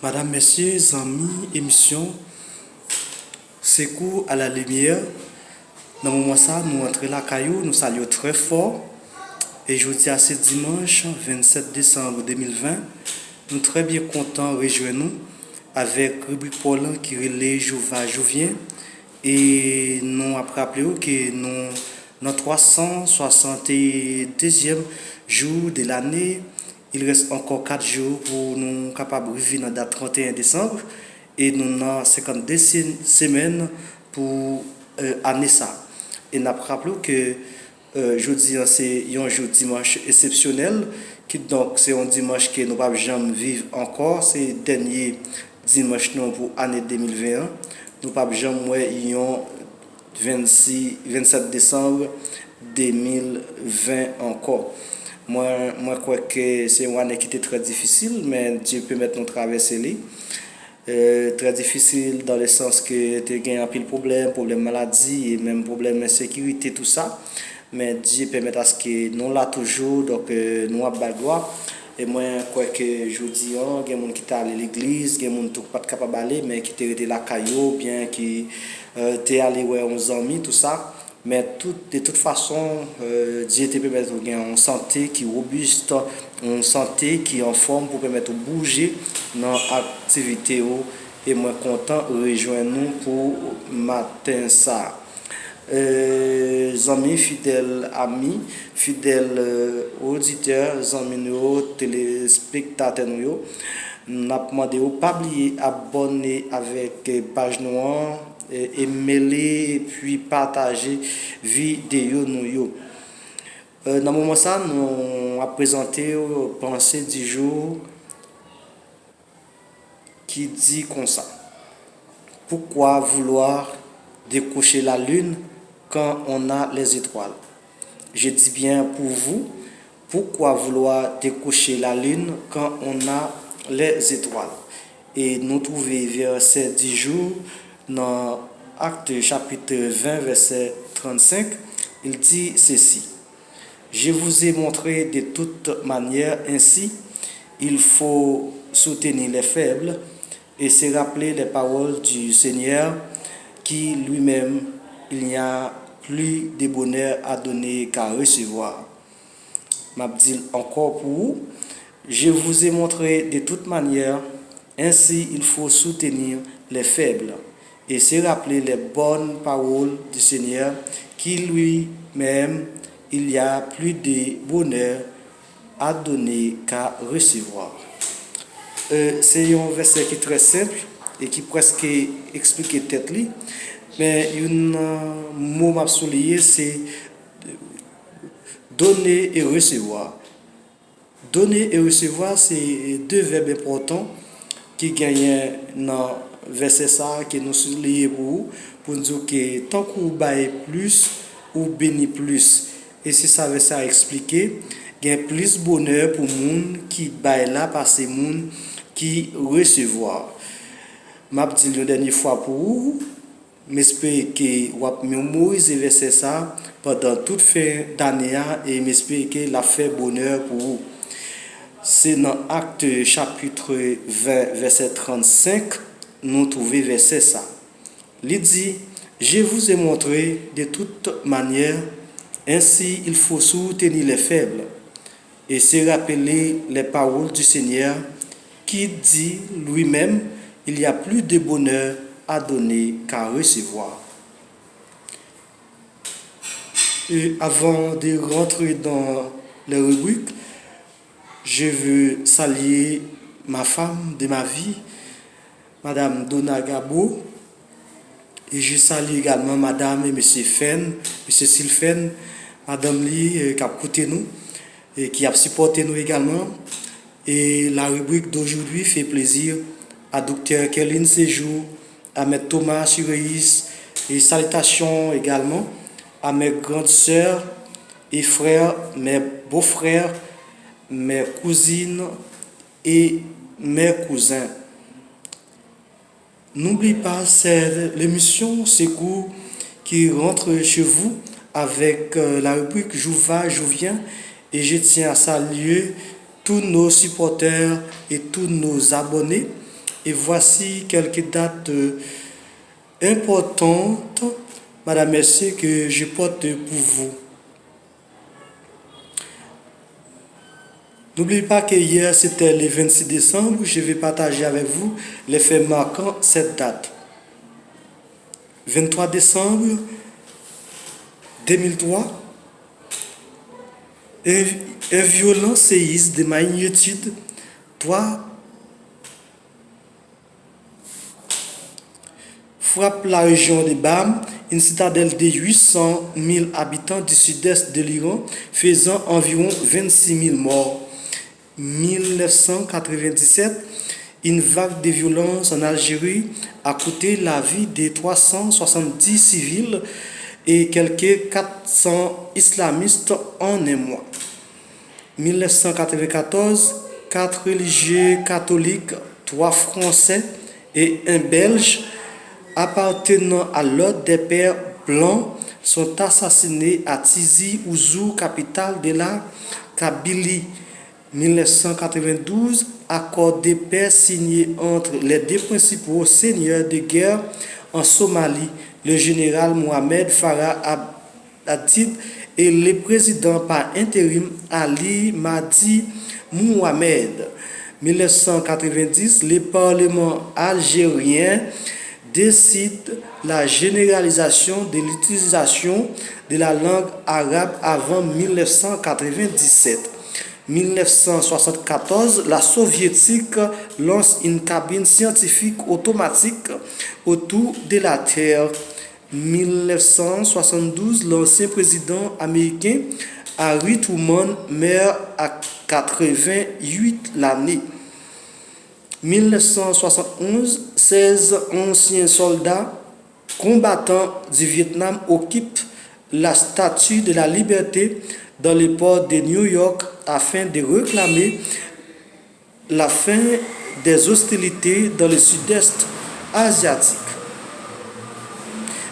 Madame, Messieurs, amis, émission, Secours à la lumière. Dans le moment ça, nous entrons la caillou, nous saluons très fort. Et je vous dis à ce dimanche 27 décembre 2020, nous très bien contents de rejoindre nous avec rubrique Paulin qui relève Jouva Jouvien. Et nous avons rappelé que nous, dans 362e jour de l'année, il reste encore 4 jours pour nous capables de vivre dans la date 31 décembre. Et nous avons 52 semaines pour l'année ça. Et nous avons rappelé que jeudi, c'est un jour dimanche exceptionnel. Donc, c'est un dimanche que nous ne pouvons jamais vivre encore. C'est le dernier dimanche pour l'année 2021. Nous ne pouvons jamais vivre 27 décembre 2020 encore. Moi, je crois que c'est une année qui était très difficile, mais Dieu peut maintenant traverser les. Très difficile dans le sens que tu as un pile problème maladie et même problème insécurité, tout ça. Mais Dieu permet à ce que nous là toujours, donc nous avons pas gloire. Et moi, je crois que je dis, il y a des gens qui sont allés à l'église, il y a des gens qui ne sont pas capables d'aller, mais qui sont restés là, bien qui sont allés voir uns amis, tout ça. Mais de toute façon, Dieu te permet de gagner une santé qui est robuste, une santé qui est en forme pour permettre de bouger dans l'activité. Et moi, content de rejoindre nous pour matin ça. Amis, fidèles amis, fidèles auditeurs, amis, téléspectateurs, nous avons demandé de ne pas oublier abonner avec page noire, aimer puis partager vidéo nous. Dans le moment ça, nous avons présenté pensée du jour qui dit comme ça. Pourquoi vouloir décocher la lune quand on a les étoiles? Je dis bien pour vous, pourquoi vouloir décocher la lune quand on a les étoiles? Et nous trouvons verset 10 jours dans Acte chapitre 20 verset 35, il dit ceci. Je vous ai montré de toute manière ainsi, il faut soutenir les faibles et se rappeler les paroles du Seigneur qui lui-même, il n'y a plus de bonheur à donner qu'à recevoir. M'a dit encore pour vous, je vous ai montré de toute manière, ainsi il faut soutenir les faibles et se rappeler les bonnes paroles du Seigneur qui lui-même, il y a plus de bonheur à donner qu'à recevoir. C'est un verset qui est très simple et qui presque explique tête li, mais un mot m'a souligné, c'est donner et recevoir. Donner et recevoir, c'est deux verbes importants qui gagnent dans verset ça que nous soulignons pour nous dire que tant qu'on baille plus ou bénit plus. Et si ça veut ça expliquer, il y a plus bonheur pour les gens qui baillent là par ces gens qui recevoir. M'a dit la dernière fois pour vous, j'espère que vous avez mémorisé verset ça pendant toute fin d'année et j'espère que la fait bonheur pour vous. C'est dans Acte chapitre 20 verset 35 nous trouvons verset ça. Il dit, je vous ai montré de toute manière, ainsi il faut soutenir les faibles et se rappeler les paroles du Seigneur qui dit lui-même, il y a plus de bonheur à donner qu'à recevoir. Et avant de rentrer dans les rubriques, je veux saluer ma femme de ma vie, Madame Donna Gabo, et je salue également Madame et Monsieur Fen, Monsieur Sylphen, Madame Lee qui a écouté nous et qui a supporté nous également. Et la rubrique d'aujourd'hui fait plaisir à Dr. Kéline Séjour, à M. Thomas Sureis et salutations également à mes grandes sœurs et frères, mes beaux-frères, mes cousines et mes cousins. N'oubliez pas, c'est l'émission Secours qui rentre chez vous avec la rubrique Jouva, Jouvien, et je tiens à saluer tous nos supporters et tous nos abonnés Et voici quelques dates importantes, Madame, Messieurs, que je porte pour vous. N'oubliez pas que hier, c'était le 26 décembre. Je vais partager avec vous les faits marquants cette date. 23 décembre 2003, un violent séisme de magnitude 3 frappe la région de Bam, une citadelle de 800 000 habitants du sud-est de l'Iran, faisant environ 26 000 morts. 1997, une vague de violence en Algérie a coûté la vie de 370 civils et quelques 400 islamistes en un mois. 1994, 4 religieux catholiques, 3 Français et un Belge appartenant à l'ordre des Pères Blancs sont assassinés à Tizi Ouzou, capitale de la Kabylie. 1992, accord de paix signé entre les deux principaux seigneurs de guerre en Somalie, le général Mohamed Farah Abdid et le président par intérim Ali Mahdi Mohamed. 1990, le Parlement algérien décide la généralisation de l'utilisation de la langue arabe avant 1997. 1974, la soviétique lance une cabine scientifique automatique autour de la Terre. 1972, l'ancien président américain Harry Truman meurt à 88 l'année. 1971, 16 anciens soldats combattants du Vietnam occupent la Statue de la Liberté dans le port de New York afin de réclamer la fin des hostilités dans le sud-est asiatique.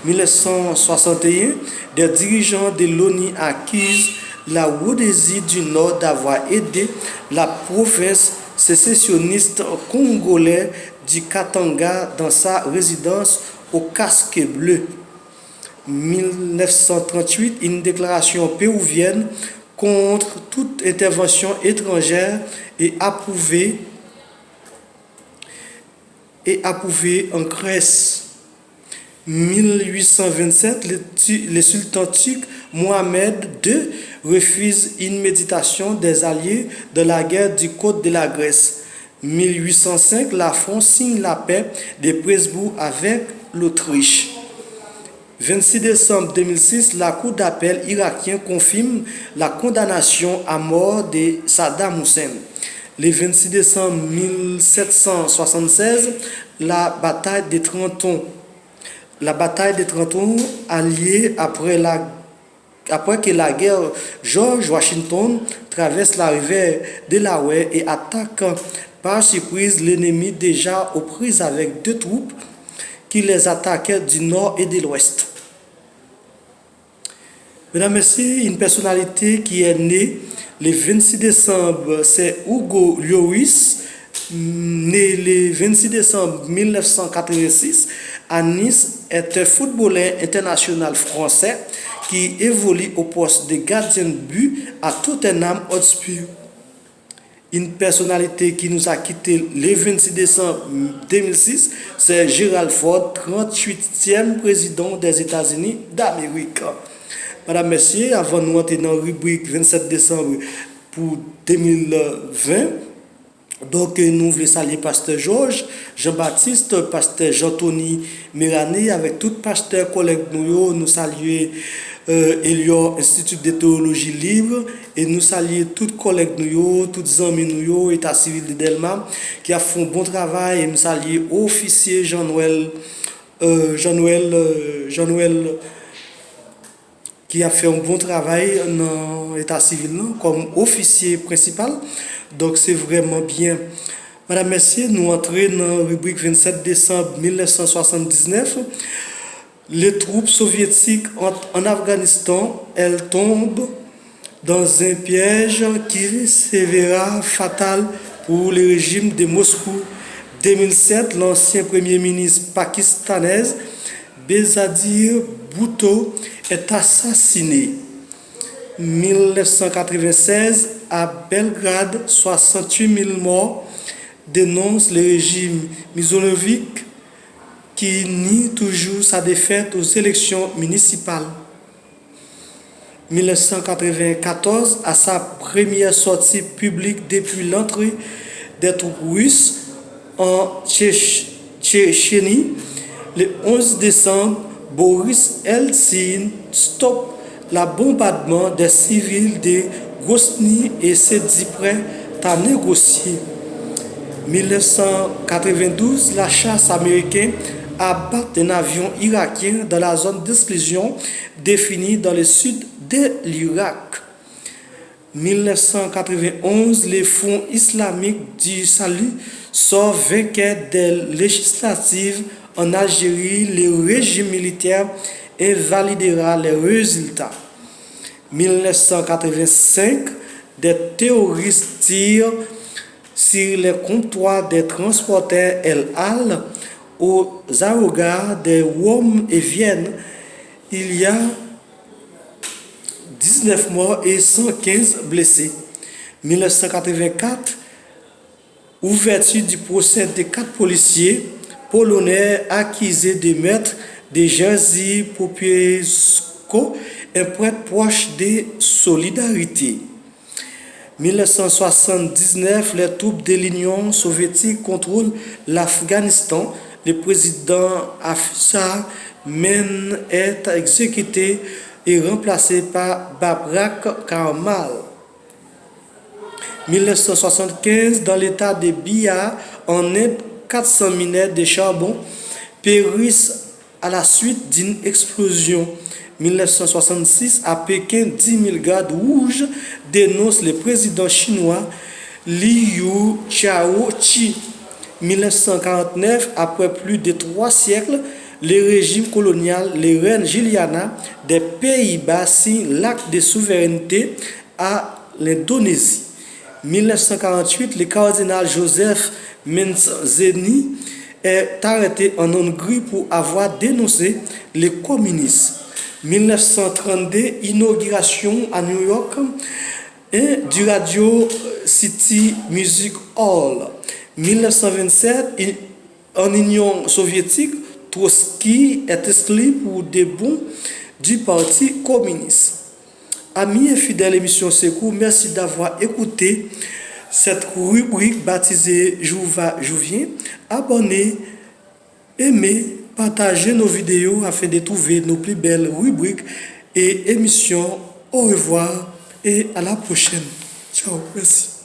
1961, des dirigeants de l'ONU accusent la Rhodésie du Nord d'avoir aidé la province sécessionniste congolaise du Katanga dans sa résidence au Casque Bleu. 1938, une déclaration péruvienne contre toute intervention étrangère est approuvée en Grèce. 1827, le sultan turc Mohamed II refuse une médiation des alliés de la guerre du côte de la Grèce. 1805, la France signe la paix de Presbourg avec l'Autriche. 26 décembre 2006, la Cour d'appel irakienne confirme la condamnation à mort de Saddam Hussein. Le 26 décembre 1776, la bataille de Trenton. La bataille de Trenton a lieu après que la guerre George Washington traverse la rivière Delaware et attaque par surprise l'ennemi déjà aux prises avec 2 troupes qui les attaquaient du nord et de l'ouest. Mesdames et messieurs, une personnalité qui est née le 26 décembre, c'est Hugo Lloris, né le 26 décembre 1986 à Nice, est un footballeur international français qui évolue au poste de gardien de but à Tottenham Hotspur. Une personnalité qui nous a quitté le 26 décembre 2006, c'est Gerald Ford, 38e président des États-Unis d'Amérique. Madame, Messieurs, avant de nous entrer dans la rubrique 27 décembre pour 2020, donc nous voulons saluer Pasteur Georges, Jean-Baptiste, Pasteur Jean-Tony Mérani, avec tout pasteur collègue nous saluer Elior Institut de théologie libre, et nous saluer tous collègues nous, tous amis nous, État civil de Delma, qui a fait un bon travail, et nous saluer officier Jean-Noël qui a fait un bon travail dans l'état civil comme officier principal. Donc c'est vraiment bien. Madame, Messieurs, nous entrons dans la rubrique 27 décembre 1979. Les troupes soviétiques en Afghanistan, elles tombent dans un piège qui s'avérera fatal pour le régime de Moscou. 2007, l'ancien premier ministre pakistanais Benazir Bhutto est assassiné. 1996, à Belgrade, 68 000 morts dénonce le régime Milosevic qui nie toujours sa défaite aux élections municipales. 1994, à sa première sortie publique depuis l'entrée des troupes russes en Tchétchénie, le 11 décembre, Boris Eltsine stoppe le bombardement des civils de Grozny et se dit prêt à négocier. 1992, la chasse américaine abat un avion irakien dans la zone d'exclusion définie dans le sud de l'Irak. 1991, les Fonds islamiques du salut sont vainqueurs des législatives en Algérie. Le régime militaire invalidera les résultats. 1985, des terroristes tirent sur les comptoirs des transporteurs El Al aux aérogares de Rome et Vienne. Il y a 19 morts et 115 blessés. 1984, ouverture du procès de 4 policiers polonais accusés de meurtre de Jerzy Popiełuszko, un prêtre proche de Solidarité. 1979, les troupes de l'Union soviétique contrôlent l'Afghanistan. Le président Haftar Men est exécuté et remplacé par Babrak Karmal. 1975, dans l'état de Bihar, en Inde, 400 mineurs de charbon périssent à la suite d'une explosion. 1966, à Pékin, 10 000 gardes rouges dénoncent le président chinois Liu Xiaoqi. 1949, après plus de 3 siècles, le régime colonial, les reines Juliana des Pays-Bas signe l'acte de souveraineté à l'Indonésie. 1948, le cardinal Joseph Menzeni est arrêté en Hongrie pour avoir dénoncé le communisme. 1932, inauguration à New York du Radio City Music Hall. 1927, en Union soviétique, Trotsky est exclu pour des bons du Parti communiste. Amis et fidèles émission Secours, merci d'avoir écouté cette rubrique baptisée Je viens. Abonnez, aimez, partagez nos vidéos afin de trouver nos plus belles rubriques et émissions. Au revoir et à la prochaine. Ciao, merci.